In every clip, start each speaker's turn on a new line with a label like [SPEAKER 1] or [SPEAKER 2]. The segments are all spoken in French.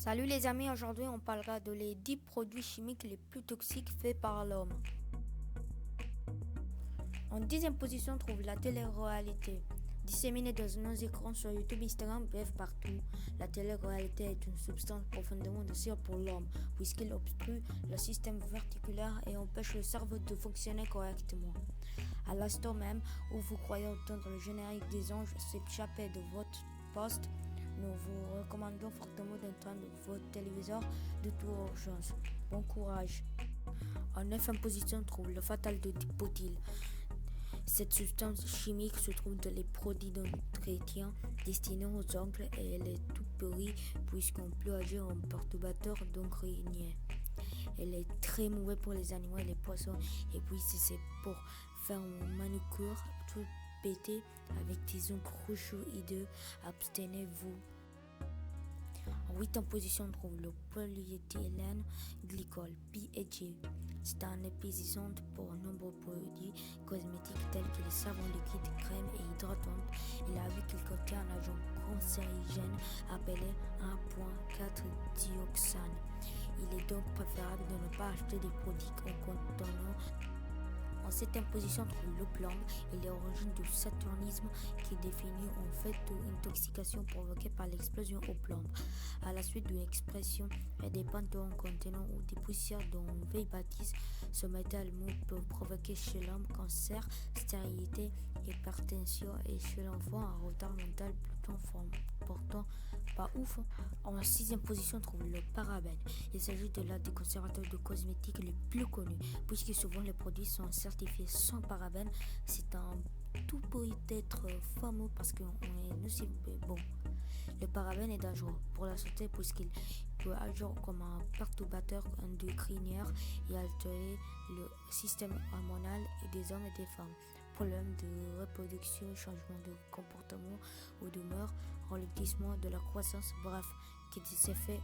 [SPEAKER 1] Salut les amis, aujourd'hui on parlera de les 10 produits chimiques les plus toxiques faits par l'homme. En 10e position, on trouve la télé-réalité. Disséminée dans nos écrans sur YouTube, Instagram, bref partout, la télé-réalité est une substance profondément nocive pour l'homme, puisqu'elle obstrue le système verticulaire et empêche le cerveau de fonctionner correctement. À l'instant même où vous croyez entendre le générique des anges s'échapper de votre poste, nous vous recommandons fortement d'éteindre votre téléviseur de toute urgence. Bon courage. En 9e position, on trouve le fatal de dipotyl. Cette substance chimique se trouve dans les produits d'entretien destinés aux ongles et elle est toute pourrie puisqu'on peut agir en perturbateur d'endocriniens. Elle est très mauvaise pour les animaux et les poissons, et puis si c'est pour faire une manucure tout pété avec des ongles rouges hideux, abstenez-vous. En 8e position, on trouve le polyéthylène glycol, PEG. C'est un épuisant pour nombreux produits cosmétiques tels que les savons liquides, crèmes et hydratantes. Il a vu qu'il contient un agent cancérigène appelé 1,4-dioxane. Il est donc préférable de ne pas acheter des produits en contenant. En 7e position, on trouve le plomb et l'origine du saturnisme qui définit en fait une intoxication provoquée par l'explosion au plomb. À la suite d'une expression et des pantons contenant ou des poussières dont on veille bâtisse, ce métal mou peut provoquer chez l'homme cancer, stérilité, hypertension et chez l'enfant un retard mental plutôt pourtant pas ouf. En 6e position, on trouve le parabène. Il s'agit de l'un des conservateurs de cosmétiques les plus connus, puisque souvent les produits sont certifiés sans parabène. C'est un tout peut être fameux parce qu'on est nocif, mais bon. Le parabène est dangereux pour la santé puisqu'il peut agir comme un perturbateur endocrinien et altérer le système hormonal des hommes et des femmes. Problèmes de reproduction, changement de comportement ou d'humeur, ralentissement de la croissance, bref, qui des effets.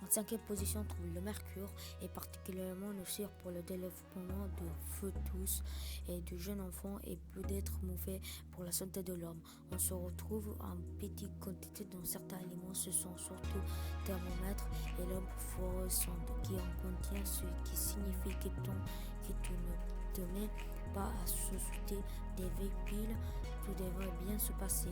[SPEAKER 1] En 5e position, on trouve le mercure, est particulièrement nocif pour le développement de fœtus et de jeunes enfants et peut être mauvais pour la santé de l'homme. On se retrouve en petite quantité dans certains aliments, ce sont surtout thermomètres et lampes fluorescentes qui en contiennent, ce qui signifie que tu ne tenais pas à susciter des véhicules, tout devrait bien se passer.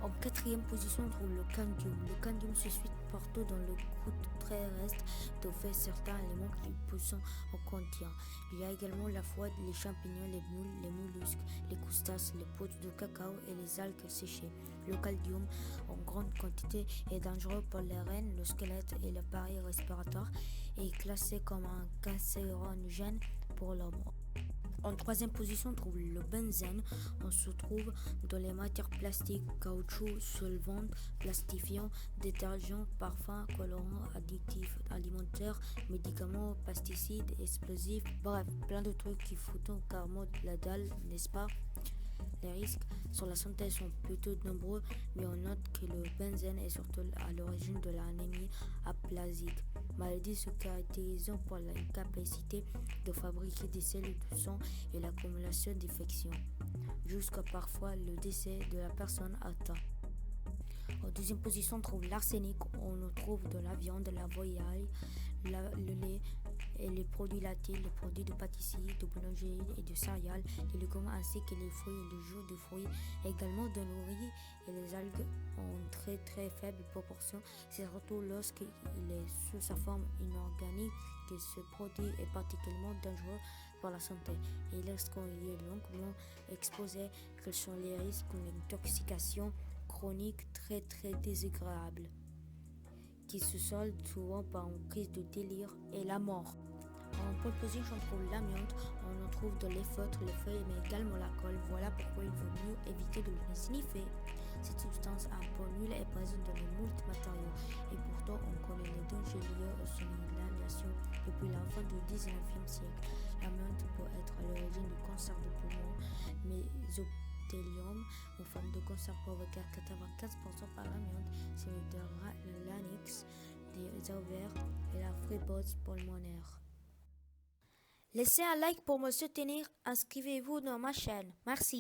[SPEAKER 1] En 4e position, on trouve le candium. Le candium se suit partout dans le croûte terrestre, de fait certains aliments qui poissons en contient. Il y a également la foie, les champignons, les moules, les mollusques, les crustacés, les poudres de cacao et les algues séchées. Le candium, en grande quantité, est dangereux pour les reins, le squelette et l'appareil respiratoire et est classé comme un cancérogène pour l'homme. En 3e position, on trouve le benzène. On se trouve dans les matières plastiques, caoutchouc, solvants, plastifiants, détergents, parfums, colorants, additifs alimentaires, médicaments, pesticides, explosifs, bref, plein de trucs qui foutent carrément la dalle, n'est-ce pas? Les risques sur la santé sont plutôt nombreux, mais on note que le benzène est surtout à l'origine de l'anémie aplasique, maladie se caractérisant par l'incapacité de fabriquer des cellules du sang et l'accumulation d'infections, jusqu'à parfois le décès de la personne atteinte. En 2e position, on trouve l'arsenic. On le trouve dans la viande, la volaille, le lait et les produits laitiers, les produits de pâtisserie, de boulangerie et de céréales, les légumes ainsi que les fruits et le jus de fruits, également de riz et les algues en très faible proportion. C'est surtout lorsqu'il est sous sa forme inorganique que ce produit est particulièrement dangereux pour la santé. Et lorsqu'on y est longuement exposé, quels sont les risques d'une intoxication chronique très désagréable, qui se solde souvent par une crise de délire et la mort. En pole position, on trouve l'amiante, on en trouve dans les feutres, les feuilles, mais également la colle. Voilà pourquoi il vaut mieux éviter de le sniffer. Cette substance un peu nulle est présente dans les moult matériaux, et pourtant on connaît les dangers liés au son de l'inhalation depuis la fin du 19e siècle. L'amiante peut être à l'origine du cancer de poumon, mésothéliome, une forme de cancer provoquée à 95% par l'amiante, c'est le larynx, des ovaires et la fibrose pulmonaire. Laissez un like pour me soutenir, inscrivez-vous dans ma chaîne. Merci.